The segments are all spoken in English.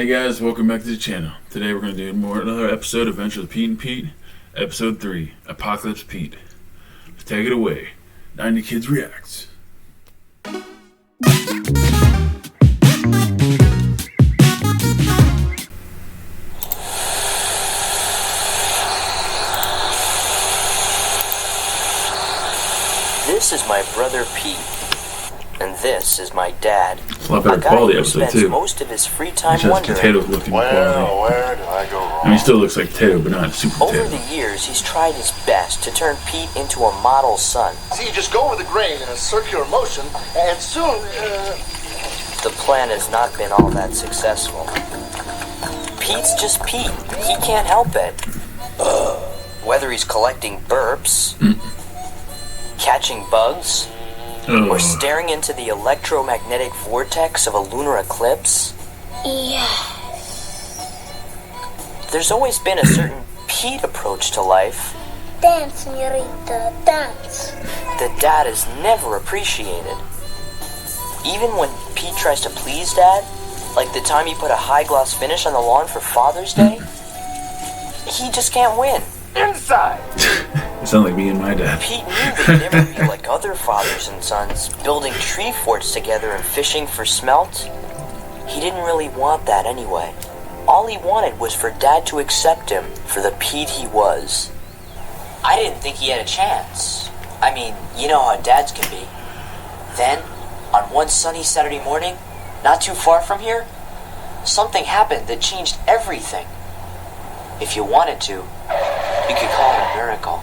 Hey guys, welcome back to the channel. Today we're going to do another episode of Adventures of Pete and Pete, Episode 3, Apocalypse Pete. Take it away, 90 Kids Reacts. This is my brother Pete, and this is my dad. It's a lot better quality episode too. Most of his free time just wondering, potato looking quality. Where did I go wrong? I mean, he still looks like potato, but not super potato. Over the years, he's tried his best to turn Pete into a model son. See, you just go with the grain in a circular motion, and soon, The plan has not been all that successful. Pete's just Pete. He can't help it. Whether he's collecting burps, catching bugs, or staring into the electromagnetic vortex of a lunar eclipse. Yes. There's always been a certain Pete approach to life Dance, señorita, dance. that Dad has never appreciated. Even when Pete tries to please Dad, like the time he put a high-gloss finish on the lawn for Father's Day, he just can't win. inside! It sounds like me and my dad. Pete knew they'd never be like other fathers and sons, building tree forts together and fishing for smelt. He didn't really want that anyway. All he wanted was for Dad to accept him for the Pete he was. I didn't think he had a chance. I mean, you know how dads can be. Then, on one sunny Saturday morning, not too far from here, something happened that changed everything. If you wanted to, you could call it a miracle.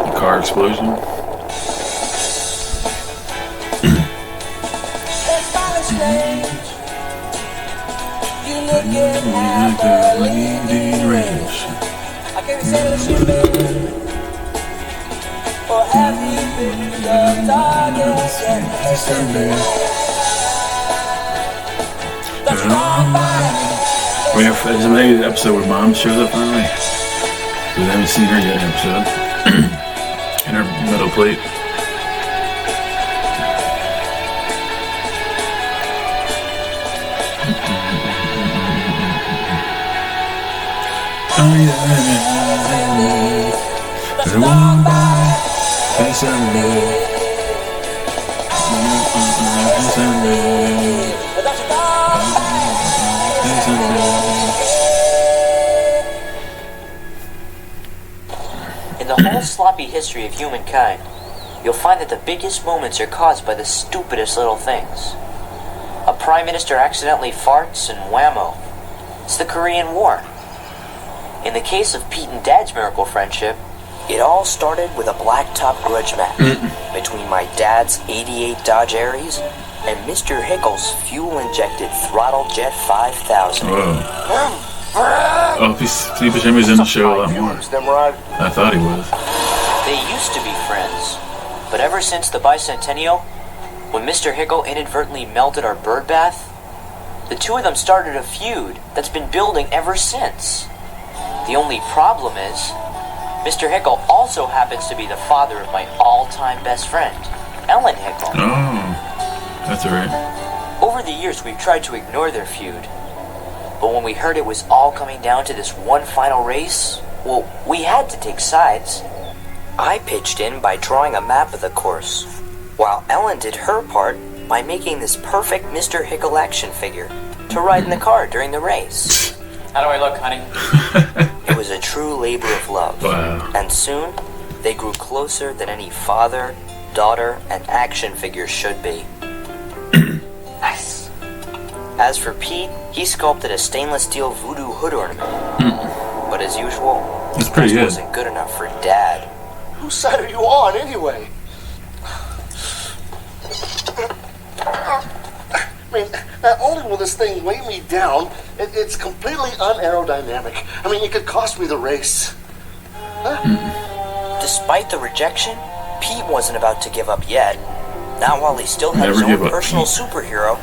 The car explosion. We have maybe the episode where Mom shows up finally. We haven't seen her yet in the episode. In her metal plate. Oh yeah, the one by In the whole sloppy history of humankind, you'll find that the biggest moments are caused by the stupidest little things. A prime minister accidentally farts and whammo. It's the Korean War. In the case of Pete and Dad's miracle friendship, it all started with a blacktop grudge match between my dad's '88 Dodge Aries and Mr. Hickle's fuel-injected throttle jet 5000. Oh, Steve Buscemi's in the show a lot more. I thought he was. They used to be friends, but ever since the bicentennial, when Mr. Hickle inadvertently melted our bird bath, the two of them started a feud that's been building ever since. The only problem is, Mr. Hickle also happens to be the father of my all-time best friend, Ellen Hickle. Oh, that's alright. Over the years, we've tried to ignore their feud, but when we heard it was all coming down to this one final race, well, we had to take sides. I pitched in by drawing a map of the course, while Ellen did her part by making this perfect Mr. Hickle action figure to ride in the car during the race. How do I look, honey? It was a true labor of love. Wow. And soon, they grew closer than any father, daughter, and action figure should be. Nice. As for Pete, he sculpted a stainless steel voodoo hood ornament. But as usual, It's pretty this good. wasn't good enough for Dad. Whose side are you on, anyway? I mean, not only will this thing weigh me down, it's completely unaerodynamic. I mean, it could cost me the race. Despite the rejection, Pete wasn't about to give up yet. Not while he still had Never his give own up, personal Pete. superhero,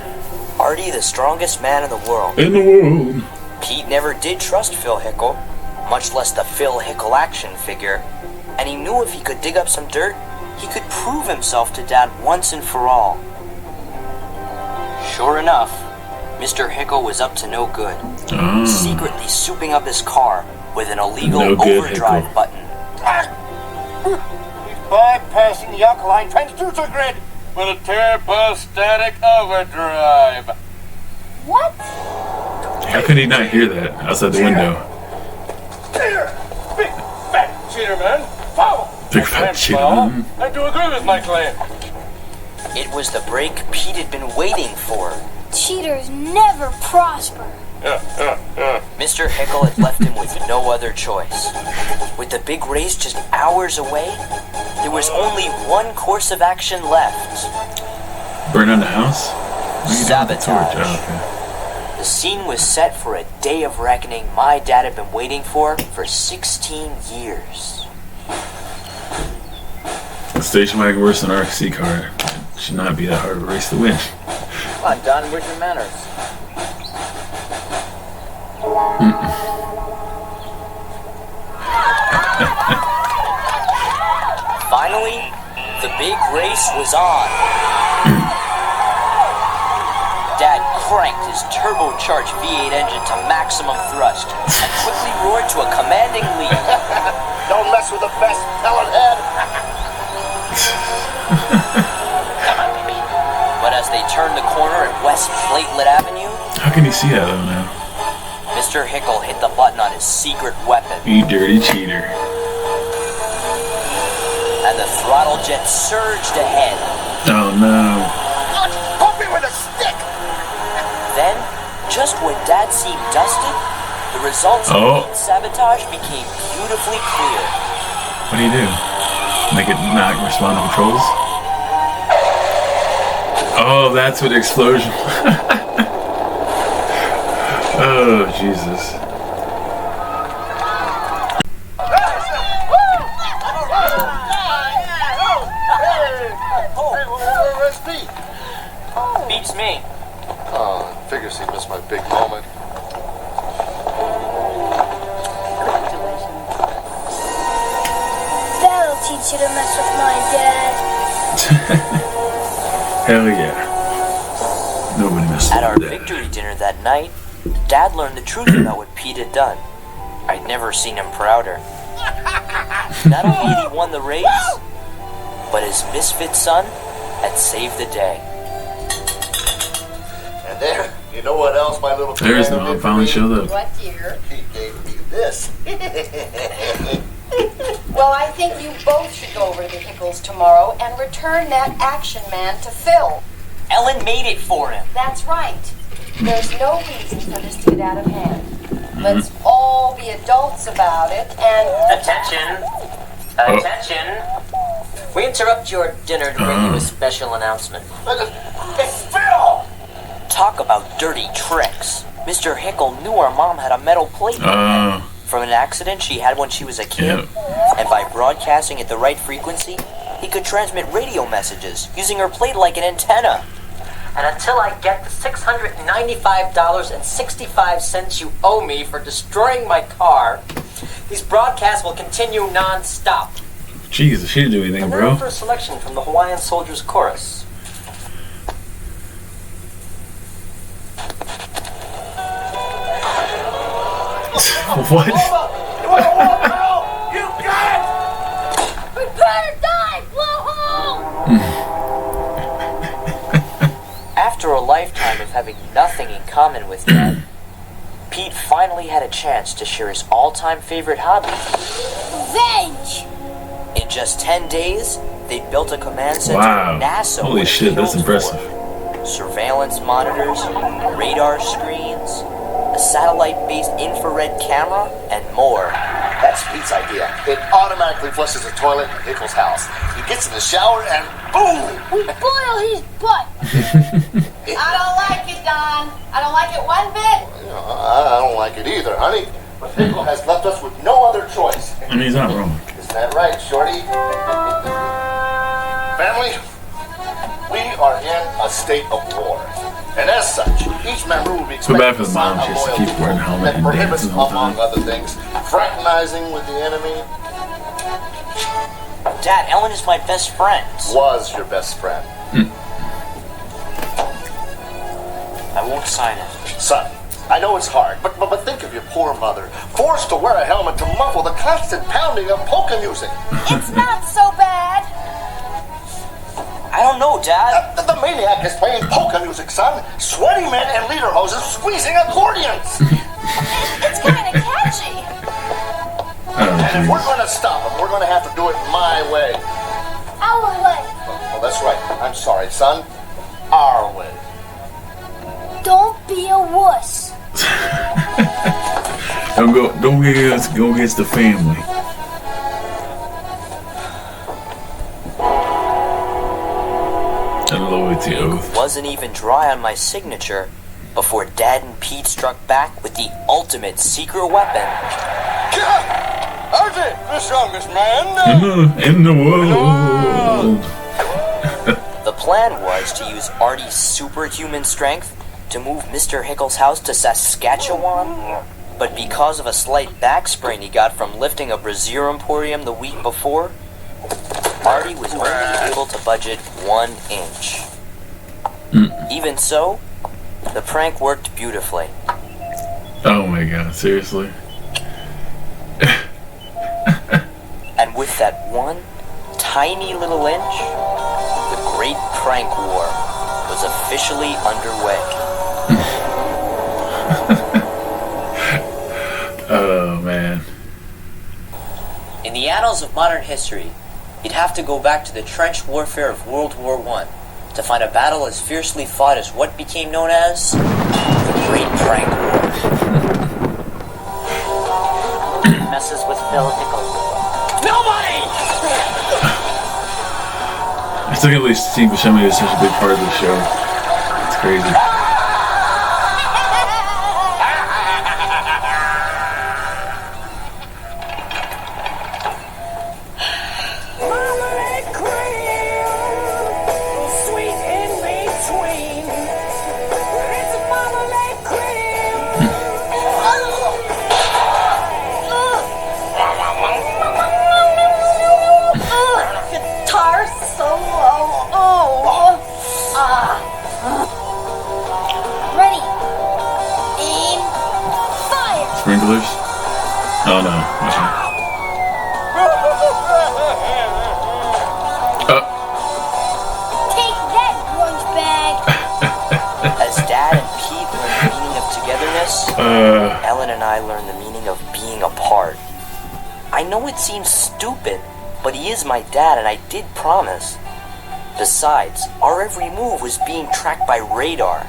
Artie, the strongest man in the world. In the world. Pete never did trust Phil Hickle, much less the Phil Hickle action figure, and he knew if he could dig up some dirt, he could prove himself to Dad once and for all. Sure enough, Mr. Hickle was up to no good, Oh. secretly souping up his car with an illegal No good, overdrive Hickle. button. He's bypassing the alkaline transducer grid with a turbostatic overdrive. What? How could he not hear that outside the window? Cheater! Big fat cheater, man! Foul! Big fat cheater, Foul. man. I do agree with my client. It was the break Pete had been waiting for. Cheaters never prosper. Mr. Hickle had left him with no other choice. With the big race just hours away, there was only one course of action left. Burn down the house? What are you doing with the torch? Sabotage. Oh, okay. The scene was set for a day of reckoning my dad had been waiting for 16 years. A station wagon worse than an RC car. It should not be that hard of a race to win. Come on, Don, where's your manners? Finally, the big race was on. Dad cranked his turbocharged V8 engine to maximum thrust and quickly roared to a commanding lead. Don't mess with the best pellet head. But as they turned the corner at West Platelet Avenue, How can you see that though now? Mr. Hickle hit the button on his secret weapon, You dirty cheater. and the throttle jet surged ahead. Oh no. Pump me with a stick. Then, just when Dad seemed dusted, the results Oh. of sabotage became beautifully clear. What do you do? Make it not respond to controls? Oh, that's what the explosion. Oh, Jesus. Where's Pete? Beats me. Oh, figures he missed my big moment. That'll teach you to mess with my dad. Hell yeah. Nobody messed At our with that. victory dinner that night, Dad learned the truth about what Pete had done. I'd never seen him prouder. Not only had he won the race, but his misfit son had saved the day. And there, you know what else my little There's commander no, did for finally me? showed up. What, dear? He gave me this. Well, I think you both should go over to the Hickles tomorrow and return that action man to Phil. Ellen made it for him. That's right. There's no reason for this to get out of hand. Let's all be adults about it and... Attention! Attention! We interrupt your dinner to bring you a special announcement. It's Phil! Talk about dirty tricks. Mr. Hickle knew our mom had a metal plate from an accident she had when she was a kid. Yep. And by broadcasting at the right frequency, he could transmit radio messages using her plate like an antenna. And until I get the $695.65 you owe me for destroying my car, these broadcasts will continue non-stop. Jesus, she didn't do anything, And now bro. for a selection from the Hawaiian Soldiers Chorus. What? You want to walk, girl? You got it! Prepare to die! Blow home! After a lifetime of having nothing in common with Dad, Pete finally had a chance to share his all-time favorite hobby. Revenge! In just 10 days, they built a command center Wow. NASA Holy would have shit, that's killed impressive. for. Surveillance monitors, radar screens, a satellite-based infrared camera, and more. That's Pete's idea. It automatically flushes the toilet in Hickle's house. He gets in the shower and boom! We boil his butt! I don't like it, Don. I don't like it one bit. I don't like it either, honey. But Hickle has left us with no other choice. I mean, he's not wrong. Isn't that right, Shorty? Family, we are in a state of war. And as such, each member will be Feel expected bad for to the sign mom. a She has to loyalty keep wearing a oath helmet that and prohibits, dancing all the among time. other things, fraternizing with the enemy. Dad, Ellen is my best friend. Was your best friend. I won't sign it. Son, I know it's hard, but think of your poor mother, forced to wear a helmet to muffle the constant pounding of polka music. It's not so bad. I don't know, Dad. The maniac is playing polka music, son. Sweaty men and lederhoses squeezing accordions. It's kind of catchy. And if we're going to stop him, we're going to have to do it my way. Our way. Oh, that's right. I'm sorry, son. Our way. Don't be a wuss. Don't go against the family. And loyalty oath. Wasn't even dry on my signature before Dad and Pete struck back with the ultimate secret weapon. Archie, the strongest man. In the world. The plan was to use Artie's superhuman strength to move Mr. Hickle's house to Saskatchewan, but because of a slight back sprain he got from lifting a brazier emporium the week before, Artie was only able to budget 1 inch. Even so, the prank worked beautifully. Oh my god, seriously? And with that one tiny little inch, the great prank war was officially underway. Oh man. In the annals of modern history, you'd have to go back to the trench warfare of World War I to find a battle as fiercely fought as what became known as the Great Prank War. Messes with Phil Hickle. Nobody! I still can't believe Steve Buscemi is such a big part of the show. It's crazy. Guitar solo. Ready. Aim. Fire. Sprinklers? Oh no. Take that, grunge bag. As Dad and Pete learned the meaning of togetherness, Ellen and I learned the meaning of being apart. I know it seems stupid, but he is my dad and I did promise. Besides, our every move was being tracked by radar.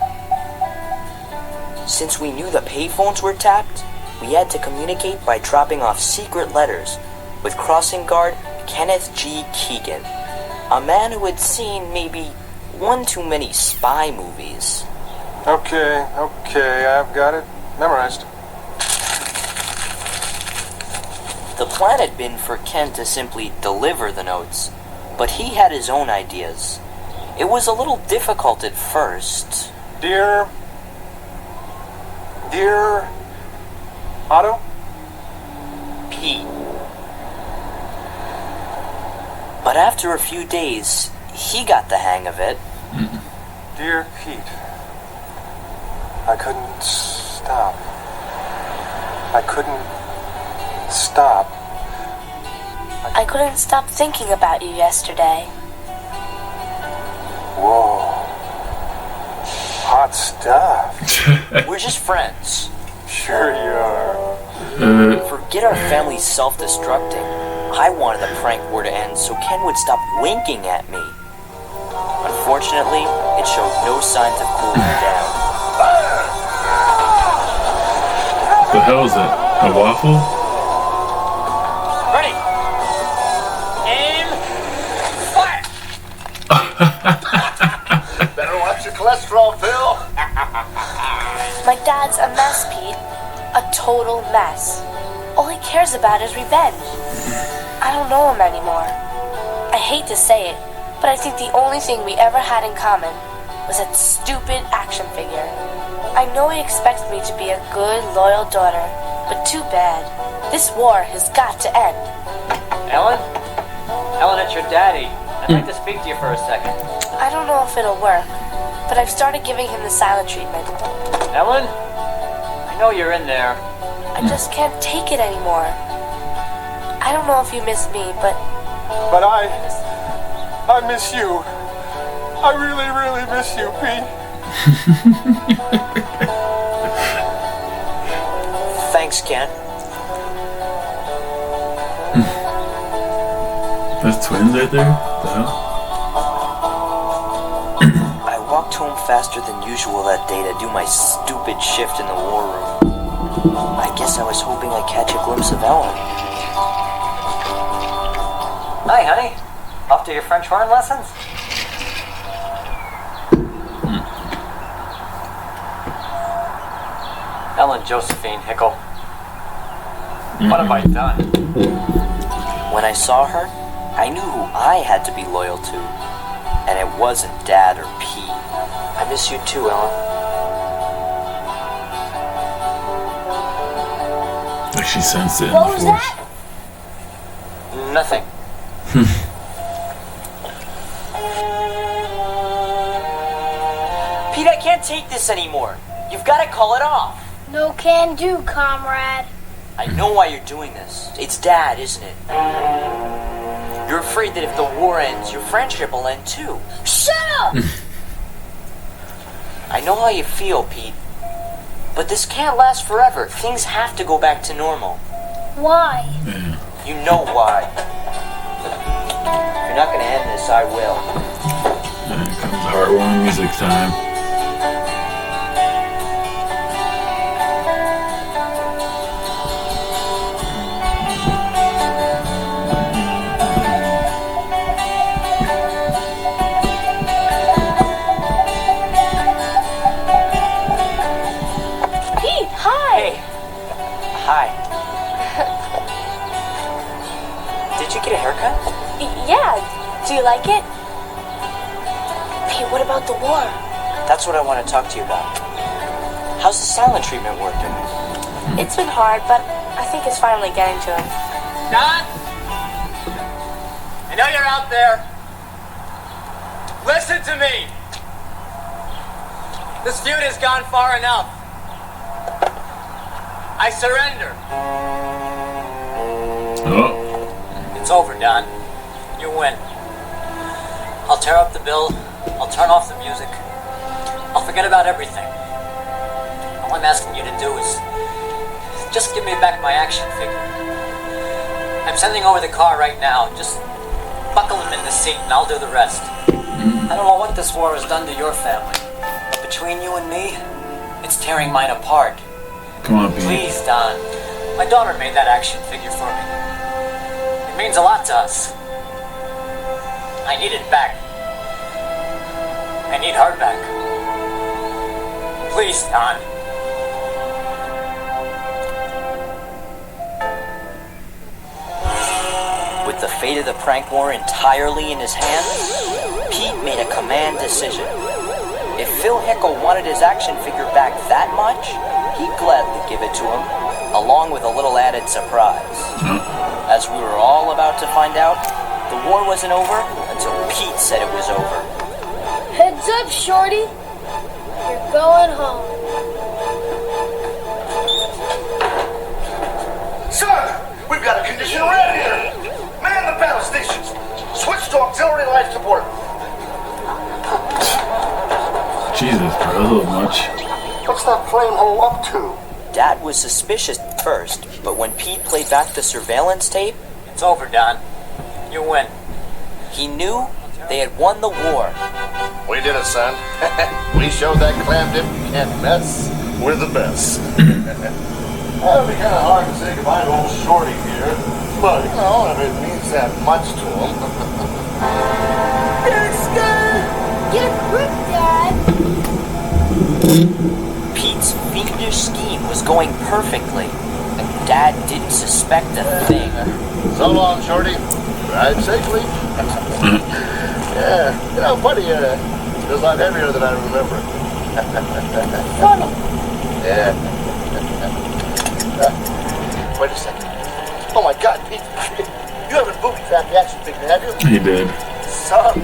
Since we knew the payphones were tapped, we had to communicate by dropping off secret letters with crossing guard Kenneth G. Keegan, a man who had seen maybe one too many spy movies. Okay, I've got it memorized. The plan had been for Ken to simply deliver the notes, but he had his own ideas. It was a little difficult at first. Dear Otto? Pete. But after a few days, he got the hang of it. Dear Pete, I couldn't stop. I couldn't stop thinking about you yesterday. Whoa. Hot stuff. We're just friends. Sure you are. Forget our family self-destructing. I wanted the prank war to end so Ken would stop winking at me. Unfortunately, it showed no signs of cooling down. The hell is that? A waffle? Ready! Aim! Fire! Better watch your cholesterol, Phil. My dad's a mess, Pete. A total mess. All he cares about is revenge. I don't know him anymore. I hate to say it, but I think the only thing we ever had in common was that stupid action figure. I know he expects me to be a good, loyal daughter, but too bad. This war has got to end. Ellen? Ellen, it's your daddy. I'd like to speak to you for a second. I don't know if it'll work, but I've started giving him the silent treatment. Ellen? I know you're in there. I just can't take it anymore. I don't know if you miss me, but I miss you. I really, really miss you, Pete. Thanks, Ken. That's twins right there? What the hell? I walked home faster than usual that day to do my stupid shift in the war room. I guess I was hoping I'd catch a glimpse of Ellen. Hi, honey. Off to your French horn lessons? Ellen Josephine Hickel. What have I done? When I saw her, I knew who I had to be loyal to. And it wasn't Dad or Pete. I miss you too, Ellen. Like she sensed it in What the was force. that? Nothing. Pete, I can't take this anymore. You've got to call it off. No can do, comrade. I know why you're doing this. It's Dad, isn't it? You're afraid that if the war ends, your friendship will end too. Shut up! I know how you feel, Pete. But this can't last forever. Things have to go back to normal. Why? Yeah. You know why. If you're not going to end this, I will. And here comes heartwarming music time. Pete, hi! Hey. Hi. Did you get a haircut? Yeah, do you like it? Pete, what about the war? That's what I want to talk to you about. How's the silent treatment working? It's been hard, but I think it's finally getting to him. Don? I know you're out there. Listen to me. This feud has gone far enough. I surrender. Oh. It's over, Don. You win. I'll tear up the bill. I'll turn off the music. I'll forget about everything. All I'm asking you to do is just give me back my action figure. I'm sending over the car right now. Just buckle him in the seat and I'll do the rest. I don't know what this war has done to your family, but between you and me, it's tearing mine apart. Come on, Pete. Please, Don. My daughter made that action figure for me. It means a lot to us. I need it back. I need her back. Please, Don. With the fate of the prank war entirely in his hands, Pete made a command decision. If Phil Hickel wanted his action figure back that much, he'd gladly give it to him, along with a little added surprise. As we were all about to find out, the war wasn't over until Pete said it was over. Heads up, Shorty. You're going home. Sir, we've got a condition red here. Man the battle stations. Switch to auxiliary life support. Jesus, bro, a little much. What's that flame hole up to? Dad was suspicious at first, but when Pete played back the surveillance tape, It's over, Don. You win. he knew they had won the war. We did it, son. We showed that clam dip you can't mess. We're the best. It'll be kind of hard to say goodbye to old Shorty here, but you know, if it means that much to him. Get a grip, Dad. Pete's fiendish scheme was going perfectly, and Dad didn't suspect a thing. So long, Shorty. Ride safely. Yeah, you know, buddy, it's a lot heavier than I remember. Funny. Yeah. Wait a second. Oh my God, Pete. You haven't booby-trapped the action figure, have you? He did. Son,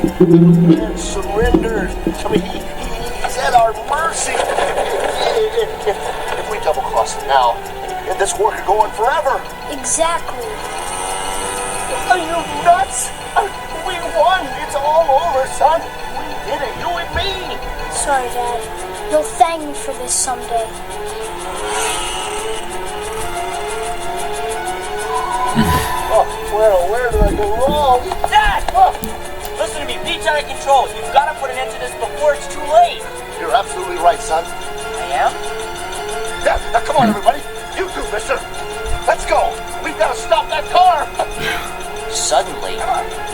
man surrendered. I mean, he at our mercy. If we double cross him now, this war could go on forever. Exactly. Are you nuts? We won. It's all over, son. We did it, you and me. Sorry, Dad. You'll thank me for this someday. Where did I go wrong? Dad! Listen to me, Pete's out of control. You've got to put an end to this before it's too late. You're absolutely right, son. I am? Yeah, now come on, everybody. You too, mister. Let's go. We've got to stop that car. Suddenly,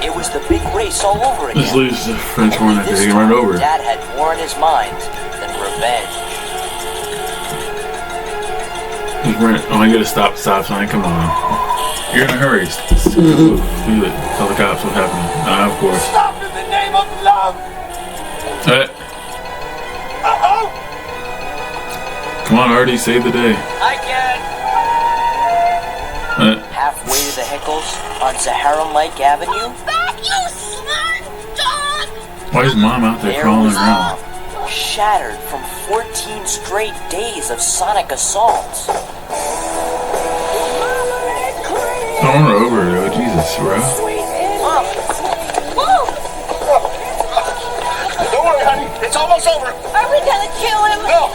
it was the big race all over again. This leaves the French one that This they can run time, over. Dad had more in his mind than revenge. Oh, I gotta stop sign. Come on. You're in a hurry. Do it. Tell the cops what's happening. Of course. Stop in the name of love. Uh-oh. Come on, Artie. Save the day. I can. Halfway to the Hickles on Sahara Lake Avenue, Back, you smart dog! Why is Mom out there there crawling was around? Mom, shattered from 14 straight days of sonic assaults. Don't run over her, though. Jesus, bro. Mom, whoa! Don't worry, honey. It's almost over. Are we gonna kill him? No.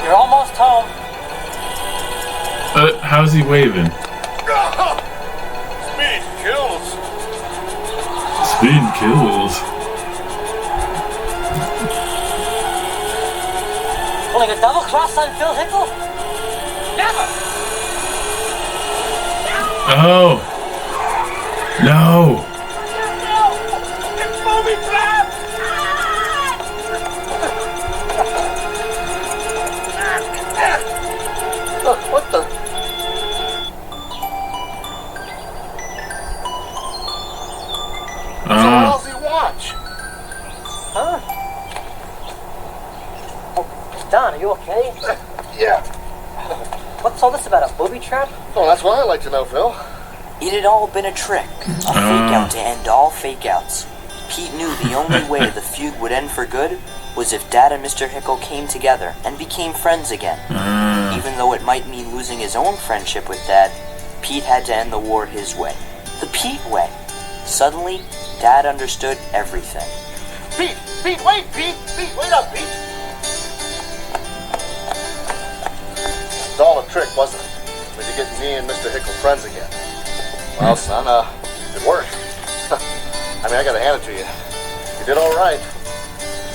You're almost home. How's he waving? Speed kills. Speed kills. Pulling a double cross on Phil Hickle? Never! Oh. No. It's movie trap. What the? How's he watch? Huh? Oh, Don, are you okay? Yeah. What's all this about, a booby trap? Well, that's what I'd like to know, Phil. it had all been a trick, a fake-out to end all fake-outs. Pete knew the only way the feud would end for good was if Dad and Mr. Hickle came together and became friends again. Even though it might mean losing his own friendship with Dad, Pete had to end the war his way. The Pete way. Suddenly, Dad understood everything. Pete, wait, Pete, wait up, Pete. It's all a trick, wasn't it? When you get me and Mr. Hickle friends again. Well, son, it worked. I mean, I gotta hand it to you. You did all right.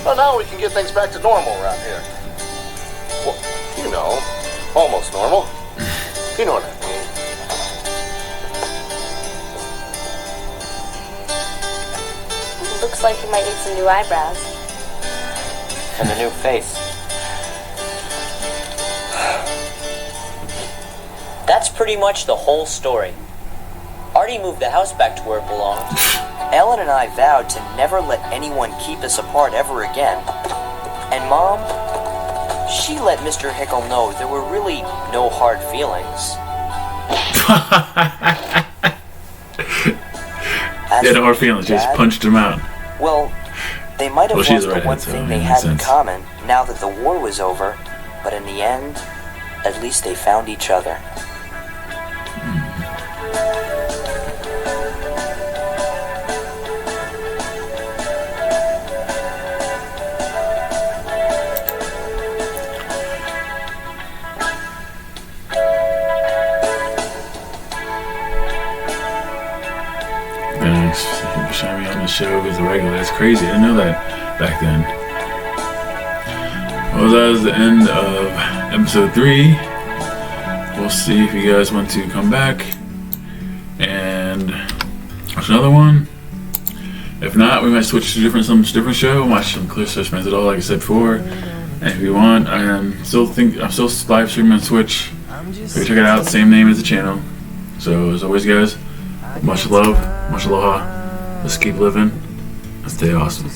Well, now we can get things back to normal around here. Well, you know, almost normal. You know what I mean. Looks like you might need some new eyebrows. And a new face. That's pretty much the whole story. Artie moved the house back to where it belonged. Ellen and I vowed to never let anyone keep us apart ever again. And Mom, she let Mr. Hickle know there were really no hard feelings. They had hard feelings, just Dad, punched him out. well, they might have Well, she's lost the right, one so thing it they makes had in sense. common now that the war was over, but in the end, at least they found each other. Thanks. Shine me on the show as a regular. That's crazy. I didn't know that back then. Well, that was the end of episode 3. We'll see if you guys want to come back and watch another one. If not, we might switch to some different show. Watch some Clear Suspense at all, like I said before. And if you want, I'm still live streaming on Twitch. So check it out. Same name as the channel. So as always, guys, much love, much aloha. Let's keep living and stay awesome.